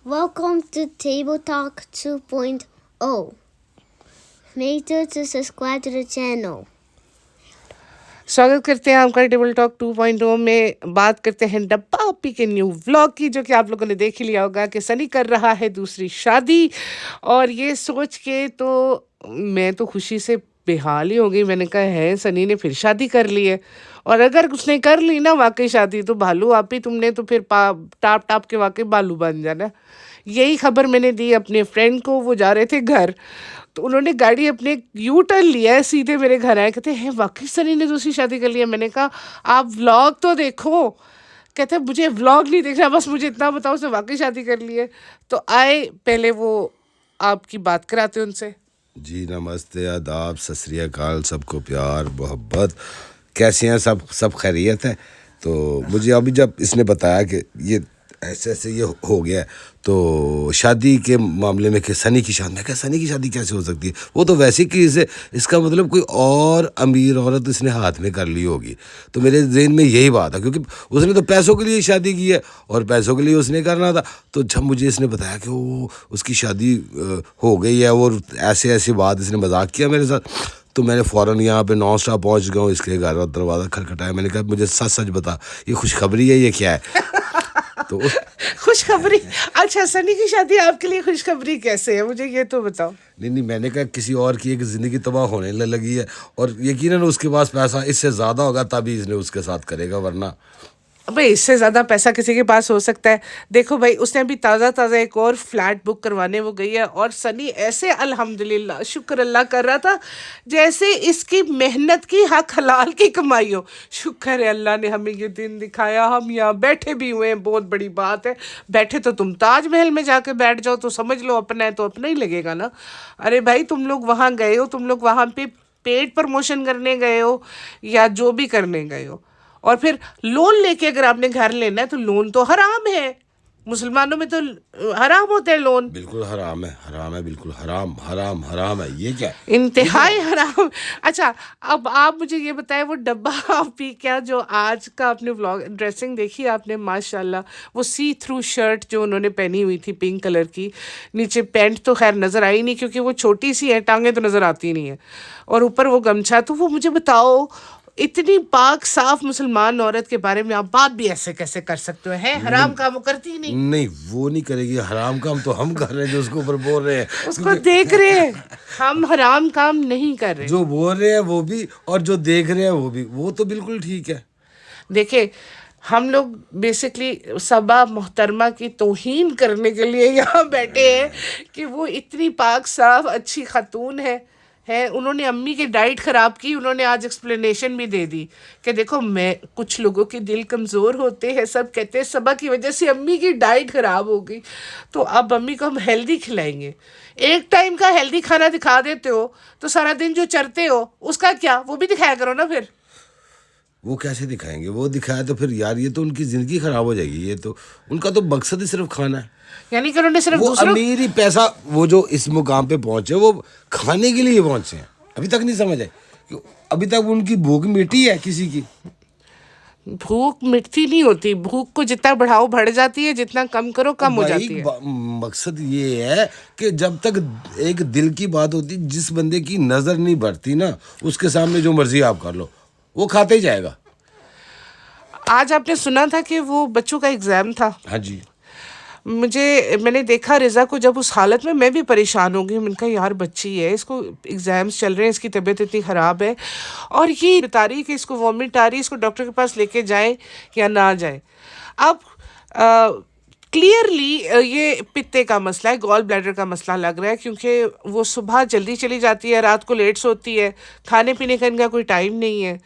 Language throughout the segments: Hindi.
Welcome to Table Talk 2.0. Make sure to subscribe to the channel. स्वागत करते हैं आपका टेबल टॉक 2.0 में। बात करते हैं डब्बा अपी के न्यू व्लॉग की, जो कि आप लोगों ने देख ही लिया होगा कि सनी कर रहा है दूसरी शादी। और ये सोच के तो मैं तो खुशी से बेहाल ही हो गई। मैंने कहा है सनी ने फिर शादी कर ली है, और अगर उसने कर ली ना वाकई शादी, तो भालू आप ही तुमने तो फिर टाप टाप के वाकई बालू बन जाना। यही खबर मैंने दी अपने फ्रेंड को। वो जा रहे थे घर, तो उन्होंने गाड़ी अपने यू टर्न लिया है, सीधे मेरे घर आए। कहते हैं वाकई सनी ने दूसरी शादी कर ली है। मैंने कहा आप व्लॉग तो देखो। कहते हैं मुझे व्लॉग नहीं देखना, बस मुझे इतना बताओ उसने वाकई शादी कर ली है। तो आए पहले वो आपकी बात कराते उनसे। जी नमस्ते, आदाब, सत श्री अकाल, सबको प्यार मोहब्बत। कैसे हैं सब खैरियत है। तो मुझे अभी जब इसने बताया कि ये ऐसे ऐसे ये हो गया है, तो शादी के मामले में कि सनी की शादी, मैं क्या सनी की शादी कैसे हो सकती है? वो तो वैसे कि इसे इसका मतलब कोई और अमीर औरत इसने हाथ में कर ली होगी। तो मेरे जहन में यही बात है, क्योंकि उसने तो पैसों के लिए शादी की है और पैसों के लिए उसने करना था। तो जब मुझे इसने बताया कि वो उसकी शादी हो गई है और ऐसे ऐसी बात इसने मजाक किया मेरे साथ, तो मैंने फ़ौरन यहाँ पे नॉन स्टॉप पहुँच गया हूँ इसके घर और दरवाज़ा खटखटाया। मैंने कहा मुझे सच सच बता, ये खुशखबरी है, ये क्या है? तो खुशखबरी? अच्छा, सनी की शादी आपके लिए खुशखबरी कैसे है, मुझे ये तो बताओ। नहीं, मैंने कहा किसी और की एक ज़िंदगी तबाह होने लगी है, और यकीनन उसके पास पैसा इससे ज़्यादा होगा तभी इसने उसके साथ करेगा, वरना भाई इससे ज़्यादा पैसा किसी के पास हो सकता है? देखो भाई, उसने अभी ताज़ा एक और फ्लैट बुक करवाने वो गई है, और सनी ऐसे अल्हम्दुलिल्लाह शुक्र अल्लाह कर रहा था जैसे इसकी मेहनत की हक हलाल की कमाई हो। शुक्र है अल्लाह ने हमें ये दिन दिखाया, हम यहाँ बैठे भी हुए हैं, बहुत बड़ी बात है। बैठे तो तुम ताजमहल में जाके बैठ जाओ तो समझ लो अपना है तो अपना ही लगेगा ना। अरे भाई तुम लोग वहाँ गए हो, तुम लोग वहाँ पे पेड प्रमोशन करने गए हो या जो भी करने गए हो, और फिर लोन लेके अगर आपने घर लेना है तो लोन तो हराम है। मुसलमानों में तो हराम होते हैं लोन। बिल्कुल हराम है, बिल्कुल हराम है। ये क्या है? इंतहाई हराम। अच्छा, अब आप मुझे ये बताएं, वो डब्बा आपी क्या जो आज का आपने व्लॉग ड्रेसिंग देखी आपने, माशाल्लाह वो सी थ्रू शर्ट जो उन्होंने पहनी हुई थी पिंक कलर की, नीचे पैंट तो खैर नज़र आई नहीं क्योंकि वो छोटी सी है, टांगे तो नज़र आती नहीं है, और ऊपर वो गमछा। तो वो मुझे बताओ, इतनी पाक साफ मुसलमान औरत के बारे में आप बात भी ऐसे कैसे कर सकते हो? है हराम काम वो करती ही नहीं। नहीं, वो नहीं करेगी हराम काम, तो हम कर रहे हैं जो उसके ऊपर बोल रहे हैं। उसको देख रहे हैं, हम हराम काम नहीं कर रहे। जो बोल रहे हैं वो भी और जो देख रहे हैं वो भी, वो तो बिल्कुल ठीक है। देखिए, हम लोग बेसिकली सबा मोहतरमा की तौहीन करने के लिए यहाँ बैठे हैं कि वो इतनी पाक साफ अच्छी खातून है। उन्होंने अम्मी की डाइट ख़राब की, उन्होंने आज एक्सप्लेनेशन भी दे दी कि देखो, मैं कुछ लोगों के दिल कमज़ोर होते हैं, सब कहते हैं सबा की वजह से अम्मी की डाइट ख़राब हो गई, तो अब अम्मी को हम हेल्दी खिलाएंगे। एक टाइम का हेल्दी खाना दिखा देते हो तो सारा दिन जो चरते हो उसका क्या, वो भी दिखाया करो ना। फिर वो कैसे दिखाएंगे? वो दिखाया तो फिर यार ये तो उनकी ज़िंदगी ख़राब हो जाएगी। ये तो उनका तो मकसद ही सिर्फ खाना है। यानी कि उन्होंने सिर्फ वो दूसरों अमीरी पैसा, वो जो इस मुकाम पे पहुंचे वो खाने के लिए पहुंचे हैं। अभी तक नहीं समझ आए कि अभी तक उनकी भूख मिटी है किसी की? भूख मिटती नहीं होती, भूख को जितना बढ़ाओ बढ़ जाती है, जितना कम करो कम हो जाती है। मकसद ये है कि जब तक एक दिल की बात होती, जिस बंदे की नज़र नहीं बढ़ती ना, उसके सामने जो मर्जी आप कर लो वो खाते ही जाएगा। आज आपने सुना था कि वो बच्चों का एग्ज़ाम था। हाँ जी। मैंने देखा रिज़ा को जब उस हालत में, मैं भी परेशान हो गई। मैंने कहा यार बच्ची है, इसको एग्ज़ाम्स चल रहे हैं, इसकी तबीयत इतनी ख़राब है, और ये बता रही है कि इसको वॉमिट आ रही है, इसको डॉक्टर के पास लेके जाए या ना जाए। अब क्लियरली ये पित्ते का मसला है, गॉल ब्लैडर का मसला लग रहा है, क्योंकि वो सुबह जल्दी चली जाती है, रात को लेट सोती है, खाने पीने का इनका कोई टाइम नहीं है,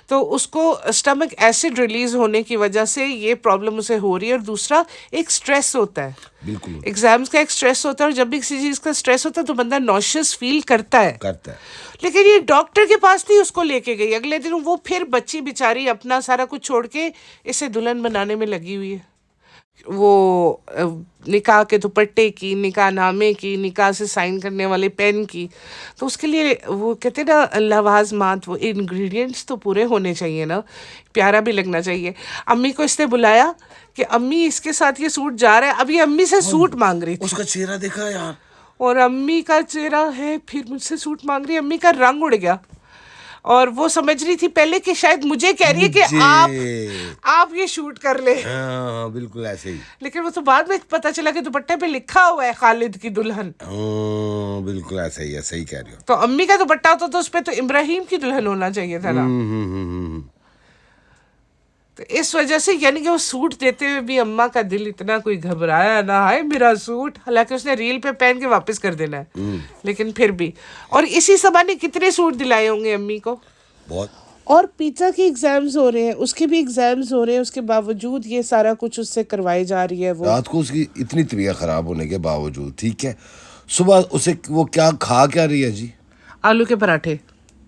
तो उसको स्टमक एसिड रिलीज होने की वजह से ये प्रॉब्लम उसे हो रही है। और दूसरा एक स्ट्रेस होता है, बिल्कुल एग्जाम्स का एक स्ट्रेस होता है, और जब भी किसी चीज़ का स्ट्रेस होता है तो बंदा नॉशियस फील करता है। लेकिन ये डॉक्टर के पास नहीं उसको लेके गई, अगले दिन वो फिर बच्ची बेचारी अपना सारा कुछ छोड़ के इसे दुल्हन बनाने में लगी हुई है। वो निकाह के दुपट्टे की, निकाह नामे की, निकाह से साइन करने वाले पेन की, तो उसके लिए वो कहते हैं ना लवाजमात, वो इंग्रेडिएंट्स तो पूरे होने चाहिए ना, प्यारा भी लगना चाहिए। अम्मी को इसने बुलाया कि अम्मी इसके साथ ये सूट जा रहा है, अब ये अम्मी से सूट मांग रही थी, उसका चेहरा देखा यार, और अम्मी का चेहरा है, फिर मुझसे सूट मांग रही है, अम्मी का रंग उड़ गया। और वो समझ रही थी पहले कि शायद मुझे कह रही है कि आप ये शूट कर ले। हाँ बिल्कुल ऐसे ही। लेकिन वो तो बाद में पता चला कि दुपट्टे पे लिखा हुआ है खालिद की दुल्हन। बिल्कुल ऐसा ही है, सही कह रही हो। तो अम्मी का दुपट्टा होता तो उस पे तो इब्राहिम की दुल्हन होना चाहिए था ना। तो इस वजह से यानी कि वो सूट देते हुए भी अम्मा का दिल इतना कोई घबराया ना, हाय मेरा सूट, हालांकि उसने रील पे पहन के वापस कर देना है, लेकिन फिर भी। और इसी सबा ने कितने सूट दिलाए होंगे अम्मी को, बहुत। और पिज़्ज़ा के एग्जाम्स हो रहे हैं, उसके भी एग्जाम्स हो रहे हैं, उसके बावजूद ये सारा कुछ उससे करवाई जा रही है। वो रात को उसकी इतनी तबीयत खराब होने के बावजूद, ठीक है, सुबह उसे वो क्या खा क्या रही है जी? आलू के पराठे।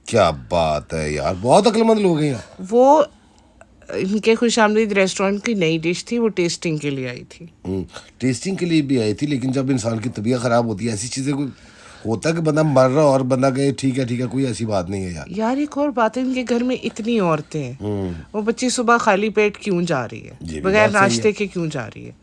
क्या बात है यार, बहुत अक्लमंद लोग हैं यार। वो इनके खुशामदीद रेस्टोरेंट की नई डिश थी, वो टेस्टिंग के लिए आई थी। टेस्टिंग के लिए भी आई थी, लेकिन जब इंसान की तबीयत खराब होती है, ऐसी चीजें कोई होता है कि बंदा मर रहा और बंदा कहे ठीक है, कोई ऐसी बात नहीं है यार। यार एक और बात है, इनके घर में इतनी औरतें हैं, वो बच्ची सुबह खाली पेट क्यों जा रही है, बगैर नाश्ते के क्यों जा रही है?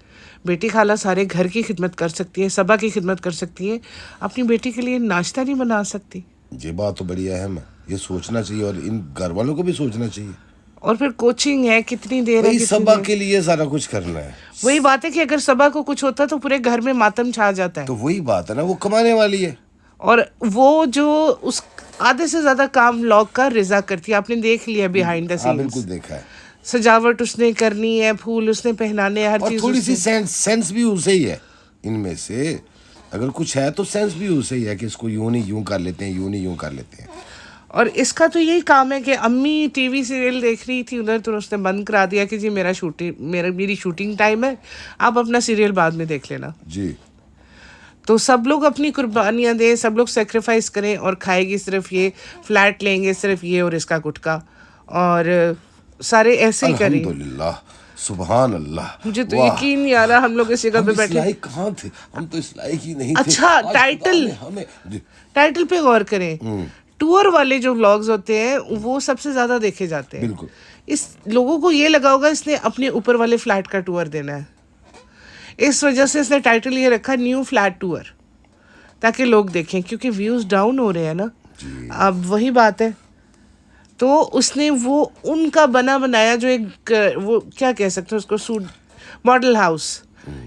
बेटी खाला सारे घर की खिदमत कर सकती है, सबा की खिदमत कर सकती है, अपनी बेटी के लिए नाश्ता नहीं बना सकती। ये बात तो बड़ी अहम है, ये सोचना चाहिए, और इन घर वालों को भी सोचना चाहिए। और फिर कोचिंग है, कितनी देर है, सबा के लिए सारा कुछ करना है। वही बात है कि अगर सबा को कुछ होता तो पूरे घर में मातम छा जाता है। तो वही बात है ना, वो कमाने वाली है, और वो जो उस आधे से ज्यादा काम लॉग का रिजा करती है, आपने देख लिया बिहाइंड द सीन्स। बिल्कुल देखा है। सजावट उसने करनी है, फूल उसने पहनाने, हर चीज। थोड़ी सी सेंस भी उसे ही है इनमें से, अगर कुछ है तो सेंस भी उसे ही है कि इसको यूं नहीं यूं कर लेते हैं, यूं नहीं यूं कर लेते हैं। और इसका तो यही काम है कि अम्मी टीवी सीरियल देख रही थी उधर, तो उसने बंद करा दिया कि जी मेरी शूटिंग टाइम है, आप अपना सीरियल बाद में देख लेना जी। तो सब लोग अपनी कुर्बानियां दें, सब लोग सेक्रीफाइस करें, और खाएगी सिर्फ ये, फ्लैट लेंगे सिर्फ ये और इसका गुटका, और सारे ऐसे ही करें। अल्हम्दुलिल्लाह, सुभान अल्लाह। मुझे तो यकीन नहीं आ रहा हम लोग इस जगह पे बैठे। लायक कहाँ थे हम, तो इस लायक ही नहीं थे। अच्छा, टाइटल पे गौर करें, टूर वाले जो व्लॉग्स होते हैं वो सबसे ज्यादा देखे जाते हैं। बिल्कुल। इस लोगों को ये लगा होगा इसने अपने ऊपर वाले फ्लैट का टूर देना है, इस वजह से इसने टाइटल ये रखा न्यू फ्लैट टूर, ताकि लोग देखें, क्योंकि व्यूज डाउन हो रहे हैं ना। अब वही बात है, तो उसने वो उनका बना बनाया जो एक वो क्या कह सकते हैं उसको, सूट मॉडल हाउस,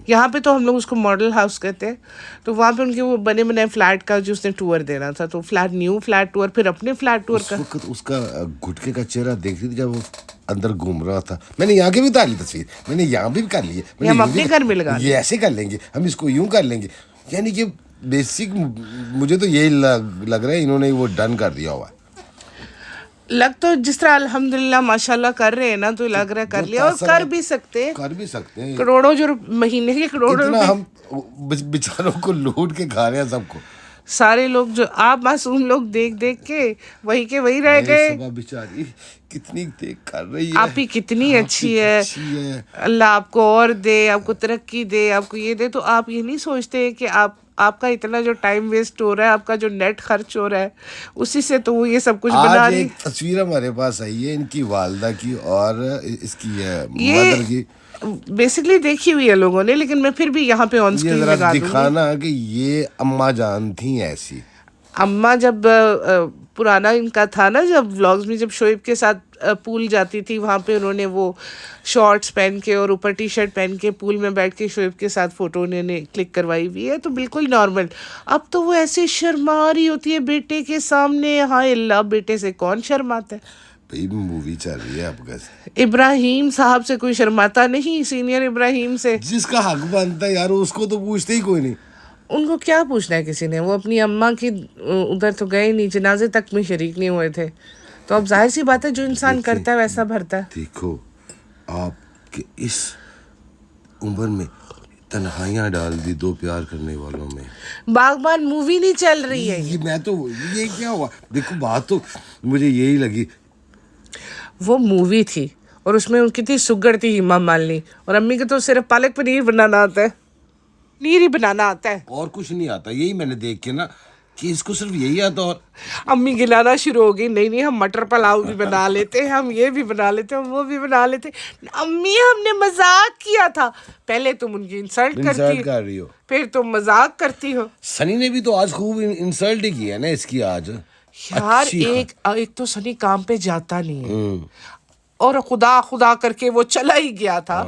यहाँ पे तो हम लोग उसको मॉडल हाउस कहते हैं, तो वहाँ पे उनके वो बने बनाए फ्लैट का जो उसने टूर देना था, तो न्यू फ्लैट टूर, फिर अपने फ्लैट टूर का। उसका गुटके का चेहरा देख रही थी जब वो अंदर घूम रहा था। मैंने यहाँ की भी उतार ली तस्वीर, मैंने यहाँ भी कर ली है, हम अपने घर में लगा ये ऐसे कर लेंगे, हम इसको यूं कर लेंगे, यानी कि बेसिक मुझे तो यही लग रहा है इन्होंने वो डन कर दिया हुआ है। लग तो जिस तरह अल्हम्दुलिल्लाह माशाल्लाह कर रहे हैं ना, तो लग रहा है कर लिया, और कर भी सकते हैं। करोड़ों जो महीने के करोड़ों हम बेचारों को लूट के खा रहे हैं सबको। सारे लोग जो आप मासूम लोग देख देख के वही के वही रह गए। बेचारी कितनी देख कर रही है, आप ही कितनी अच्छी है, अल्लाह आपको और दे, आपको तरक्की दे, आपको ये दे। तो आप ये नहीं सोचते कि आपका इतना जो टाइम वेस्ट हो रहा है, आपका जो नेट खर्च हो रहा है, उसी से तो वो ये सब कुछ बना रही। एक तस्वीर हमारे पास आई है इनकी वालदा की और इसकी मदर की, बेसिकली देखी हुई है लोगों ने, लेकिन मैं फिर भी यहाँ पे ऑन स्क्रीन लगा दूंगी दिखाना कि ये अम्मा जान थी ऐसी। अम्मा जब पुराना इनका था ना, जब व्लॉग्स में जब शोएब के साथ पूल जाती थी, वहाँ पे उन्होंने वो शॉर्ट्स पहन के और ऊपर टी शर्ट पहन के पूल में बैठ के शोएब के साथ फोटो उन्होंने क्लिक करवाई हुई है, तो बिल्कुल नॉर्मल। अब तो वो ऐसे शर्मा रही होती है बेटे के सामने, हाय अल्लाह, बेटे से कौन शर्माता है भाई, मूवी चल रही है अब। इब्राहिम साहब से कोई शर्माता नहीं, सीनियर इब्राहिम से जिसका हक बनता है यार उसको तो पूछते ही कोई नहीं। उनको क्या पूछना है किसी ने, वो अपनी अम्मा की उधर तो गए नहीं, जनाजे तक में शरीक नहीं हुए थे, तो अब जाहिर सी बात है जो इंसान करता है वैसा भरता है। देखो आपके इस उम्र में तन्हाइयाँ डाल दी दो प्यार करने वालों में। बागबान मूवी नहीं चल रही है ये मैं तो ये क्या हुआ, देखो बात तो मुझे यही लगी, वो मूवी थी और उसमें कितनी सुगड़ थी हेमा मालिनी, और अम्मी को तो सिर्फ पालक पनीर बनाना आता है, पनीर ही बनाना आता है, और कुछ नहीं आता। यही मैंने देख के ना कि इसको सिर्फ यही आता। और अम्मी गिलाना शुरू हो गई, नहीं नहीं हम मटर पुलाव भी बना लेते हैं, हम ये भी बना लेते हैं, हम वो भी बना लेते हैं। अम्मी हमने मजाक किया था। पहले तुम उनकी इंसल्ट करती कर रही हो, फिर तुम मजाक करती हो। सनी ने भी तो आज खूब इंसल्ट ही किया ना इसकी आज। यार अच्छी एक तो सनी काम पे जाता नहीं है, और खुदा खुदा करके वो चला ही गया था,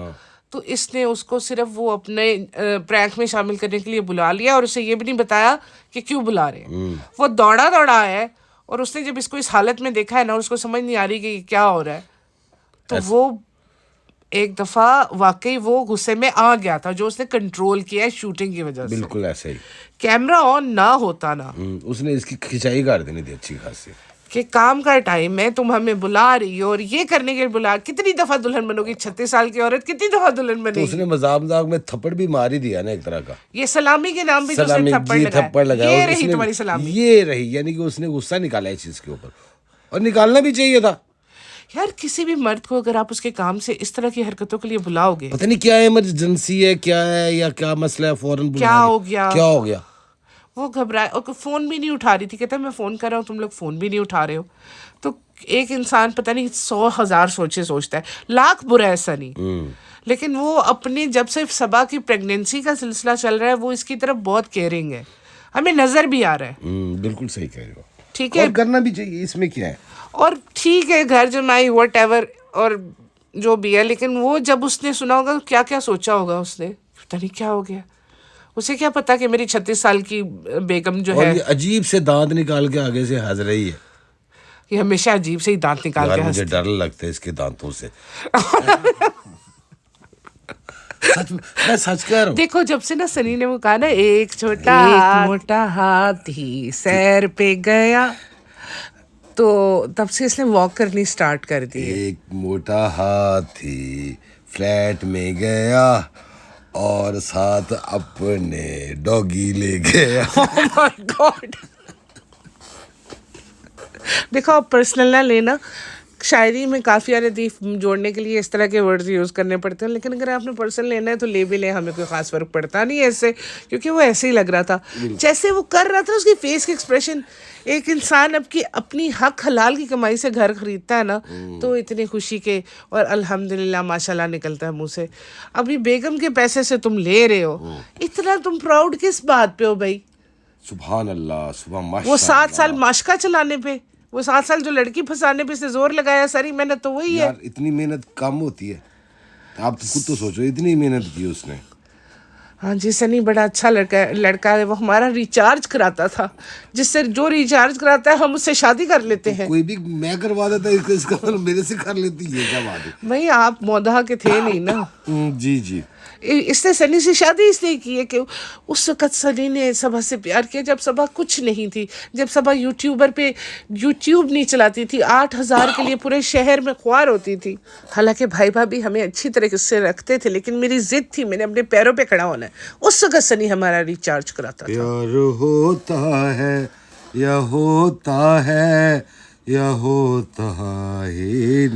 तो इसने उसको सिर्फ वो अपने प्रैंक में शामिल करने के लिए बुला लिया, और उसे ये भी नहीं बताया कि क्यों बुला रहे हैं। वो दौड़ा दौड़ा है, और उसने जब इसको इस हालत में देखा है ना, और उसको समझ नहीं आ रही कि क्या हो रहा है, तो वो एक दफा वाकई वो गुस्से में आ गया था, जो उसने कंट्रोल किया है शूटिंग की वजह से। बिल्कुल ऐसे ही। कैमरा ऑन ना होता ना, उसने इसकी खिंचाई कर देनी थी अच्छी खासी, कि काम का टाइम है, तुम हमें बुला रही हो और ये करने के लिए बुला। कितनी दफा दुल्हन बनोगी? 36 साल की औरत कितनी दफा दुल्हन तो बनेगी? उसने मजाक मजाक में थप्पड़ भी मार ही दिया ना एक तरह का। ये सलामी के नाम भी तो उसने थप्पड़ लगाया। ये और रही उसने- तुम्हारी सलामी। ये रही, यानी कि उसने गुस्सा निकाला इस चीज के ऊपर, और निकालना भी चाहिए था। यार किसी भी मर्द को अगर आप उसके काम से इस तरह की हरकतों के लिए बुलाओगे, पता नहीं क्या इमरजेंसी है, क्या है, या क्या मसला है, फौरन बुला क्या के- हो गया? क्या हो गया? वो घबराए, और फोन भी नहीं उठा रही थी। कहता मैं फोन कर रहा हूँ, तुम लोग फोन भी नहीं उठा रहे हो। तो एक इंसान पता नहीं 100,000 सोचता है, लाख बुरा ऐसा नहीं, लेकिन वो अपने जब से सबा की प्रेगनेंसी का सिलसिला चल रहा है, वो इसकी तरफ बहुत केयरिंग है, हमें नजर भी आ रहा है। बिल्कुल सही कह रहे हो। ठीक है, और करना भी चाहिए, इसमें क्या है। और ठीक है घर जमाई व्हाटएवर और जो भी है, लेकिन वो जब उसने सुना होगा क्या क्या सोचा होगा उसने, पता नहीं क्या हो गया। उसे क्या पता कि मेरी 36 साल की बेगम जो और है, ये अजीब से दांत निकाल के आगे से हंस रही है। ये हमेशा अजीब से ही दांत निकाल यार के मुझे हंसती। डर लगता है इसके दांतों से। सच कह रहा हूँ। देखो जब से ना सनी ने वो कहा ना, एक मोटा हाथी सैर पे गया, तो तब से इसने वॉक करनी स्टार्ट कर दी है। एक मोटा हाथी फ्लैट में गया और साथ अपने डॉगी ले गया। Oh my God! देखो आप पर्सनल ना लेना, शायरी में काफ़ी लतीफ़ जोड़ने के लिए इस तरह के वर्ड्स यूज़ करने पड़ते हैं, लेकिन अगर आपने पर्सनल लेना है तो ले भी लें, हमें कोई ख़ास फ़र्क पड़ता नहीं है इससे, क्योंकि वो ऐसे ही लग रहा था जैसे वो कर रहा था। उसकी फेस के एक्सप्रेशन, एक इंसान अपनी हक हलाल की कमाई से घर खरीदता है ना, तो इतनी खुशी के और अल्हम्दुलिल्लाह माशाल्लाह निकलता है मुँह से। अभी बेगम के पैसे से तुम ले रहे हो, इतना तुम प्राउड किस बात पे हो भाई? सुभान अल्लाह, सुबह माशाल्लाह। वो 7 साल माशका चलाने पे, वो 7 साल जो लड़की फंसाने पे इसने जोर लगाया, सारी मेहनत तो वही है। यार इतनी मेहनत कम होती है? आप तो खुद तो सोचो, इतनी मेहनत की उसने। हाँ जी, सनी बड़ा अच्छा लड़का है। वो हमारा रिचार्ज कराता था, जिससे जो रिचार्ज कराता है हम उससे शादी कर लेते हैं। कोई भी मैं करवा देता इसका मतलब मेरे से कर लेती है, क्या बात है? भाई आप मौदा के थे नहीं ना। जी जी। इसने सनी से शादी इसलिए की है कि उस वक़्त सनी ने सबा से प्यार किया जब सबा कुछ नहीं थी, जब सबा यूट्यूबर पे यूट्यूब नहीं चलाती थी, 8,000 के लिए पूरे शहर में ख्वार होती थी। हालांकि भाई भाभी हमें अच्छी तरह से रखते थे, लेकिन मेरी जिद थी, मैंने अपने पैरों पे खड़ा होना है। उस वक़्त सनी हमारा रिचार्ज कराता था। प्यार होता है या होता है या होता ही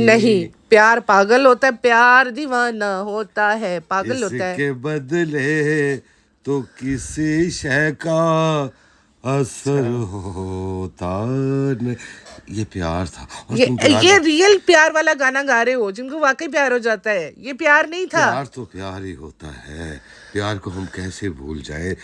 नहीं, प्यार पागल होता है, प्यार दीवाना होता है, पागल होता है। इसके बदले तो किसी शय का असर होता नहीं। ये प्यार था। और तुम प्यार ये रियल प्यार वाला गाना गा रहे हो, जिनको वाकई प्यार हो जाता है। ये प्यार नहीं था। प्यार तो प्यार ही होता है। प्यार को हम कैसे भूल जाए?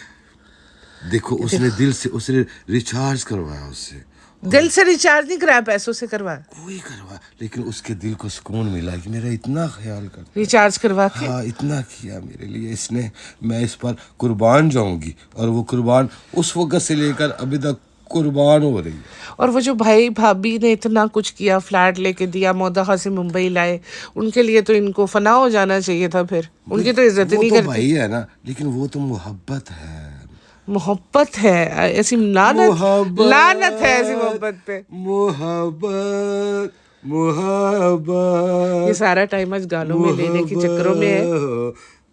देखो उसने दिल से, उसने रिचार्ज करवाया उससे। दिल से रिचार्ज नहीं कराया, पैसों से करवाया। कोई करवाया, लेकिन उसके दिल को सुकून मिला कि मेरा इतना ख्याल कर, रिचार्ज करवा के। हाँ इतना किया मेरे लिए इसने, मैं इस पर कुर्बान जाऊंगी। और वो कुर्बान उस वक्त से लेकर अभी तक कुर्बान हो रही है। और वो जो भाई भाभी ने इतना कुछ किया, फ्लैट लेके दिया, मोदहा से मुंबई लाए, उनके लिए तो इनको फना हो जाना चाहिए था। फिर उनकी तो इज्जत नहीं करती। भाई है ना, लेकिन वो तो मोहब्बत है। मोहब्बत है ऐसी, लानत है ऐसी मोहब्बत पे। मोहब्बत मोहब्बत ये सारा टाइम आज गानों में लेने के चक्करों में है।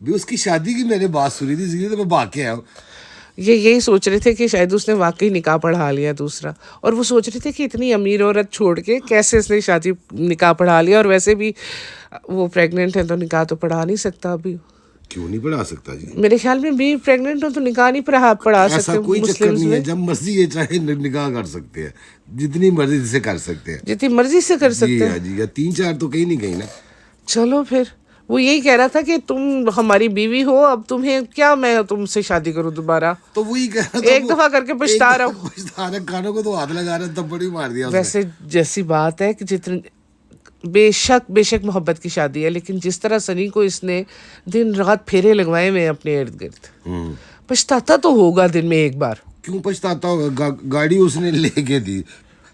भी उसकी शादी की मैंने बात सुनी थी, इसलिए तो मैं भाग के आया हूँ। ये यही सोच रहे थे कि शायद उसने वाकई निकाह पढ़ा लिया दूसरा, और वो सोच रहे थे कि इतनी अमीर औरत छोड़ के कैसे इसने शादी निकाह पढ़ा लिया, और वैसे भी वो प्रेग्नेंट है तो निकाह तो पढ़ा नहीं सकता अभी। क्यों नहीं पढ़ा सकता जी? मेरे ख्याल में भी प्रेग्नेंट हो तो निकाह नहीं पढ़ा ऐसा सकते कोई चक्कर मुस्लिम्स नहीं है, में। जब मर्जी ये चाहे निकाह कर सकते हैं, जितनी मर्जी से कर सकते हैं जितनी मर्जी से कर जी। सकते हाँ हैं। जी, या 3-4 तो कहीं नहीं कहीं ना। चलो फिर वो यही कह रहा था कि तुम हमारी बीवी हो, अब तुम्हें क्या मैं तुमसे शादी करूं दोबारा। तो वही कह रहा था, एक दफा करके पछता रहा हूँ। पछता रहा, कानों को तो हाथ लगा रहा, तब बड़ी मार दिया उसने। वैसे जैसी बात है कि जितनी बेशक मोहब्बत की शादी है, लेकिन जिस तरह सनी को इसने दिन रात फेरे लगवाए हुए हैं अपने इर्द गिर्द, पछताता तो होगा दिन में एक बार। क्यों पछताता होगा? गाड़ी उसने लेके दी,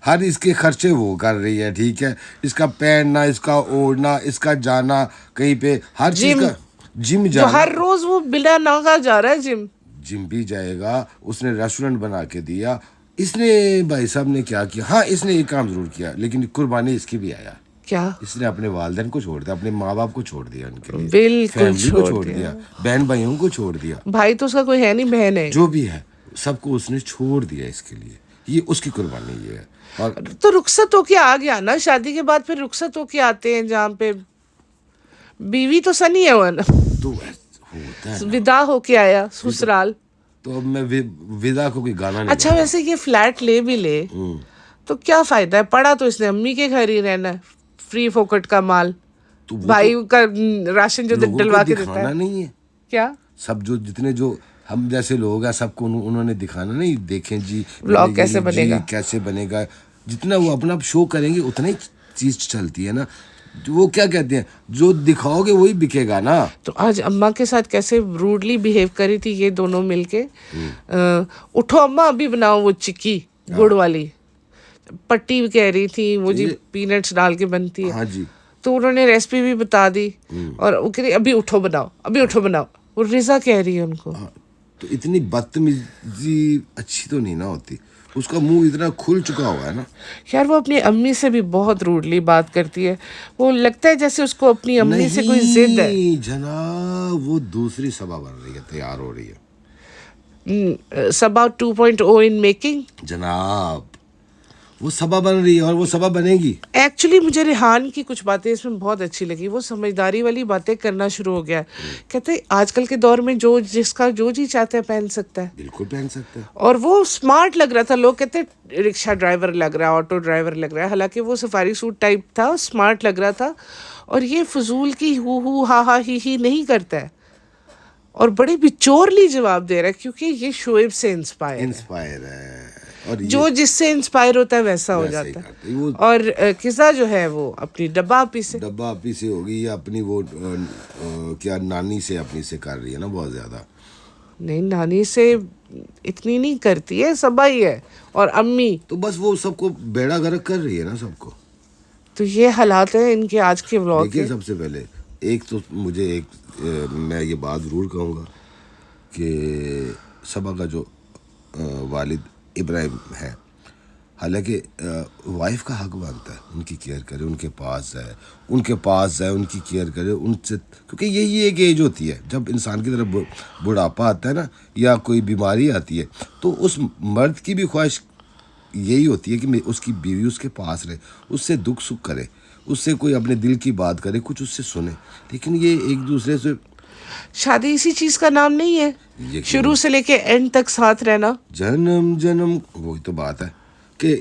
हर इसके खर्चे वो कर रही है, ठीक है, इसका पहनना, इसका ओढ़ना, इसका जाना कहीं पे, हर चीज जिम, का जिम जो जाना। हर रोज वो बिना नागा जा रहा है जिम भी जाएगा, उसने रेस्टोरेंट बना के दिया। इसने भाई साहब ने क्या किया? हाँ, इसने एक काम जरूर किया, लेकिन कुर्बानी इसकी भी आया। क्या? इसने अपने वालिदैन को छोड़ दिया, अपने माँ बाप को छोड़ दिया, उनके लिए बिल्कुल फैमिली को छोड़ दिया, बहन भाइयों को छोड़ दिया, भाई तो उसका कोई है नहीं, बहन है। जो भी है सबको उसने छोड़ दिया इसके लिए। ये उसकी कुर्बानी ये है। और तो रुखसत होके आ गया ना शादी के बाद, फिर रुखसत होके आते हैं जहाँ पे बीवी तो सनी है वो ना, तो होता है ना। विदा होके आया ससुराल। तो अब मैं विदा को कोई गाना नहीं अच्छा वैसे ये फ्लैट ले भी ले तो क्या फायदा है, पड़ा तो इसने अम्मी के घर ही रहना है, फ्री फोकट का माल, तो वो भाई का राशन जो लोगों को डलवा के देता दिखाना है। नहीं है क्या सब, जो जितने जो हम जैसे लोग हैं सबको उन्होंने दिखाना नहीं। देखें जी व्लॉग मैंने कैसे ये बनेगा। जी कैसे बनेगा, जितना वो अपना शो करेंगे उतना ही चीज चलती है ना। जो वो क्या कहते हैं, जो दिखाओगे वही बिकेगा ना। तो आज अम्मा के साथ कैसे रूडली बिहेव करी थी ये दोनों मिलके। उठो अम्मा अभी बनाओ वो चिक्की गुड़ वाली, पट्टी कह रही थी वो जी पीनट्स डाल के बनती है। हाँ जी। तो उन्होंने रेसिपी भी बता दी, और वो कह रही अभी उठो बनाओ, अभी उठो बनाओ। वो रिजा कह रही है उनको। हाँ, तो इतनी बदतमीजी अच्छी तो नहीं ना होती। उसका मुंह इतना खुल चुका हुआ है ना यार। वो अपनी अम्मी से भी बहुत रूडली बात करती है, वो लगता है जैसे उसको अपनी अम्मी से कोई जिद है। नहीं जनाब, वो दूसरी सभा बन रही है, तैयार हो रही है। सबा 2.0 इन मेकिंग जनाब, वो सभा बन रही है और वो सभा बनेगी। एक्चुअली मुझे रिहान की कुछ बातें इसमें बहुत अच्छी लगी। वो समझदारी वाली बातें करना शुरू हो गया। कहते हैं आजकल के दौर में जो जिसका जो जी चाहता है पहन सकता है। बिल्कुल पहन सकते हैं। और वो स्मार्ट लग रहा था। लोग कहते हैं रिक्शा ड्राइवर लग रहा है, ऑटो ड्राइवर लग रहा है, हालांकि वो सफारी सूट टाइप था, स्मार्ट लग रहा था। और ये फजूल की हु हा हा ही नहीं करता है, और बड़े बिचोरली जवाब दे रहा है, क्योंकि ये शोएब से इंस्पायर है। और जो जिससे इंस्पायर होता है वैसा हो जाता है। और किस्सा जो है वो अपनी डब्बा आपी से होगी, या अपनी वो क्या नानी से अपनी से कर रही है ना बहुत ज्यादा। नहीं, नानी से इतनी नहीं करती है, सबा ही है। और अम्मी तो बस वो सबको बेड़ा गर्क कर रही है ना सबको। तो ये हालात है इनके आज के व्लॉग के। देखिए, सबसे पहले एक तो मुझे मैं ये बात जरूर कहूँगा कि सबा का जो वालिद इब्राहिम है, हालांकि वाइफ का हक बनता है उनकी केयर करे, उनके पास जाए, उनकी केयर करे उनसे, क्योंकि यही एक एज होती है जब इंसान की तरफ बुढ़ापा आता है ना, या कोई बीमारी आती है, तो उस मर्द की भी ख्वाहिश यही होती है कि उसकी बीवी उसके पास रहे, उससे दुख सुख करे, उससे कोई अपने दिल की बात करे, कुछ उससे सुने। लेकिन ये एक दूसरे से, शादी इसी चीज का नाम नहीं है, शुरू से लेके एंड तक साथ रहना, जन्म जन्म, वही तो बात है कि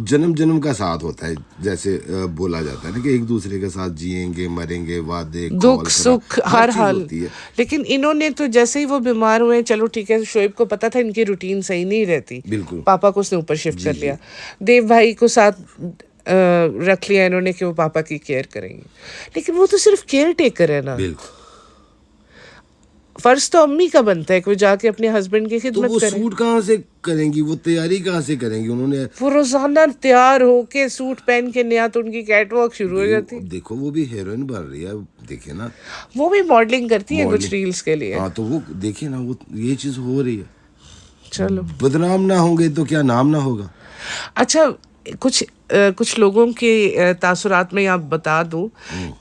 जन्म जन्म का साथ होता है। जैसे बोला जाता है ना कि एक दूसरे के साथ जिएंगे, मरेंगे, वादे, दुख सुख हर हाल। होती है। लेकिन इन्होंने तो जैसे ही वो बीमार हुए, चलो ठीक है, शोएब को पता था इनकी रूटीन सही नहीं रहती, बिल्कुल, पापा को उसने ऊपर शिफ्ट कर लिया, देव भाई को साथ रख लिया इन्होंने कि वो पापा की केयर करेंगे। लेकिन वो तो सिर्फ केयर टेकर है ना, बिल्कुल। फर्ज तो अम्मी का बनता है कि वो जाके अपने हस्बैंड की खिदमत तो वो करें। सूट कहाँ से करेंगी, वो तैयारी कहाँ से करेंगी? उन्होंने वो रोजाना तैयार होके सूट पहन के नया, तो उनकी कैटवॉक शुरू हो जाती है। देखो वो भी हीरोइन बन रही है, देखिए ना, वो भी मॉडलिंग करती है कुछ रील्स के लिए। हाँ, तो वो देखिए ना, वो ये चीज हो रही है। चलो, बदनाम ना होंगे तो क्या नाम ना होगा। अच्छा, कुछ लोगों के तासुरात में आप बता दूं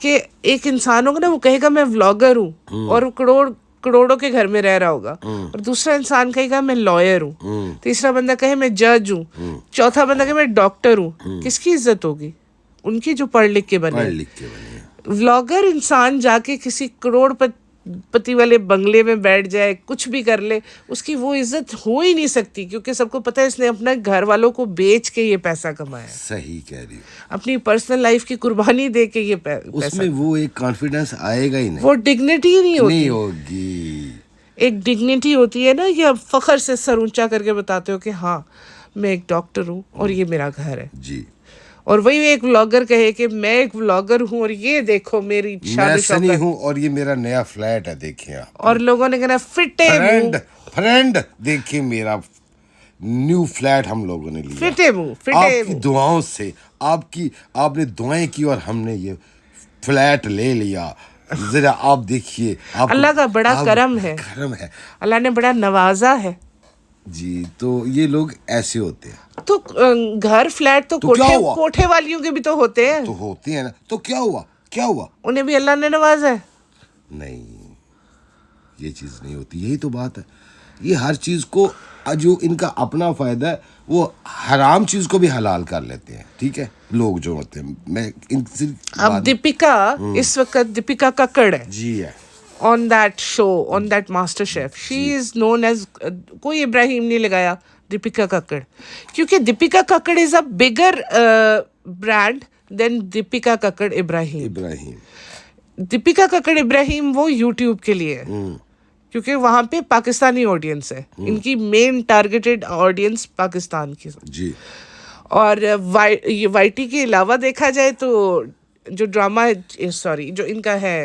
कि एक इंसान होगा ना, वो कहेगा मैं व्लॉगर हूँ और करोड़ करोड़ों के घर में रह रहा होगा, और दूसरा इंसान कहेगा मैं लॉयर हूँ, तीसरा बंदा कहे मैं जज हूँ, चौथा बंदा कहे मैं डॉक्टर हूँ, किसकी इज्जत होगी? उनकी जो पढ़ लिख के बने। व्लॉगर इंसान जाके किसी करोड़पति वाले बंगले में बैठ जाए, कुछ भी कर ले, उसकी वो इज्जत हो ही नहीं सकती, क्योंकि सबको पता है इसने अपने घर वालों को बेच के ये पैसा कमाया। सही कह रही हो। अपनी पर्सनल लाइफ की कुर्बानी दे के ये पैसा, उसमें वो एक कॉन्फिडेंस आएगा ही नहीं, वो डिग्निटी ही नहीं होगी। एक डिग्निटी होती है ना, कि आप फखर से सर ऊंचा करके बताते हो कि हाँ मैं एक डॉक्टर हूँ और ये मेरा घर है जी। और वही एक व्लॉगर कहे कि मैं एक व्लॉगर हूँ और ये देखो मेरी शादी हूँ और ये मेरा नया फ्लैट है, देखिए आप। और लोगों ने कहना फिटे फ्रेंड देखिए मेरा न्यू फ्लैट हम लोगों ने लिया, फिटे आपकी दुआओं से, आपने दुआएं की और हमने ये फ्लैट ले लिया। जरा आप देखिए, अल्लाह का बड़ा करम है, अल्लाह ने बड़ा नवाजा है जी। तो ये लोग ऐसे होते हैं। तो घर फ्लैट तो कोठे वालियों के भी तो होते हैं, तो होते हैं ना। तो क्या हुआ? उन्हें भी अल्लाह ने नवाजा है। नहीं, ये चीज नहीं होती। यही तो बात है। ये हर चीज को, जो इनका अपना फायदा है, वो हराम चीज को भी हलाल कर लेते हैं। ठीक है, लोग जो होते हैं। मैं इनसे अब दीपिका इस वक्त दीपिका कक्कड़ है जी, है on that show, on that master chef. She is known as कोई इब्राहिम नहीं लगाया, दीपिका कक्कड़, क्योंकि Deepika Kakkar is a bigger brand than Deepika Kakkar Ibrahim. Deepika Kakkar Ibrahim वो YouTube के लिए है, क्योंकि वहाँ पे पाकिस्तानी ऑडियंस है, इनकी मेन टारगेटेड ऑडियंस पाकिस्तान की जी। और वाईटी के अलावा देखा जाए तो जो ड्रामा जो इनका है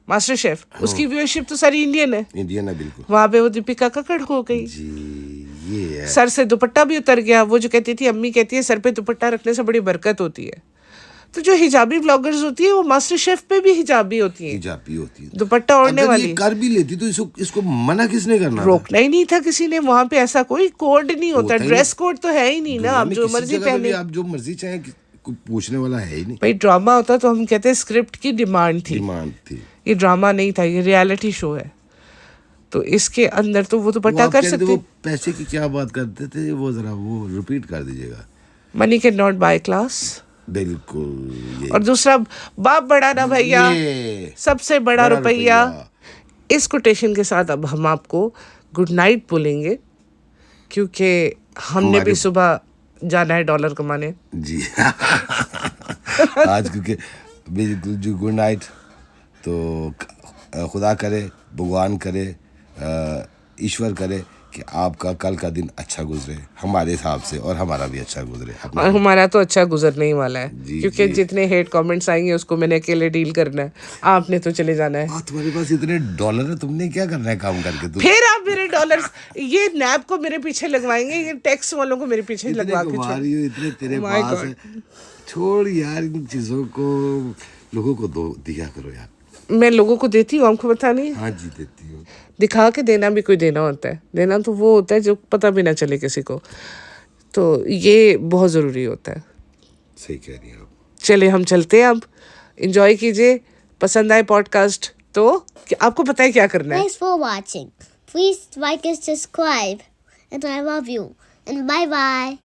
मास्टर शेफ, उसकी व्यूअरशिप तो सारी इंडियन है बिल्कुल। वहाँ पे वो दीपिका कक्कड़ हो गई जी। ये है। सर से दुपट्टा भी उतर गया। वो जो कहती थी, अम्मी कहती है सर पे दुपट्टा रखने से बड़ी बरकत होती है। तो जो हिजाबी ब्लॉगर्स होती है वो मास्टर शेफ पे भी हिजाबी होती है, दुपट्टा ओढ़ने वाली। कर भी लेती तो इसको मना किसने करना? रोकना ही नहीं था किसी ने। वहाँ पे ऐसा कोई कोड नहीं होता, ड्रेस कोड तो है ही नहीं ना। आप जो मर्जी पहने, आप जो मर्जी चाहे, कोई पूछने वाला है ही नहीं। भाई ड्रामा होता तो हम कहते हैं स्क्रिप्ट की डिमांड थी। ये ड्रामा नहीं था, ये रियलिटी शो है। तो इसके अंदर तो वो दुपट्टा कर सकते। वो पैसे की क्या बात करते थे, वो जरा वो रिपीट कर दीजिएगा। Money can not buy class. बिल्कुल। और दूसरा, बाप बड़ा ना भैया, सबसे बड़ा रुपया। इस कोटेशन के साथ अब हम आपको गुड नाइट बोलेंगे, क्योंकि हमने भी सुबह जाना है डॉलर कमाने जी। आज क्योंकि बिल्कुल जी गुड नाइट। तो खुदा करे, भगवान करे, ईश्वर करे कि आपका कल का दिन अच्छा गुजरे हमारे हिसाब से, और हमारा भी अच्छा गुजरे। और हमारा तो अच्छा गुजरने ही वाला है, क्योंकि जितने हेट कमेंट्स आएंगे उसको मैंने अकेले डील करना है। आपने तो चले जाना है। तुम्हारे पास इतने डॉलर है, तुमने क्या करना है काम करके? फिर आप मेरे डॉलर्स, ये नैब को मेरे पीछे लगवाएंगे, ये टैक्स वालों को मेरे पीछे लगवा के इतने तेरे पास है। छोड़ यार इन चीजों को, लोगों को दिया करो यार। मैं लोगों को देती हूँ, आपको पता नहीं? हाँ जी, देती हूँ। दिखा के देना भी कोई देना होता है। देना तो वो होता है जो पता भी ना चले किसी को। तो ये बहुत ज़रूरी होता है। सही कह रही हैं आप। चले हम चलते हैं अब। एंजॉय कीजिए। पसंद आए पॉडकास्ट तो आपको पता है क्या करना है। Thanks for watching. Please like and subscribe. And I love you. And bye bye.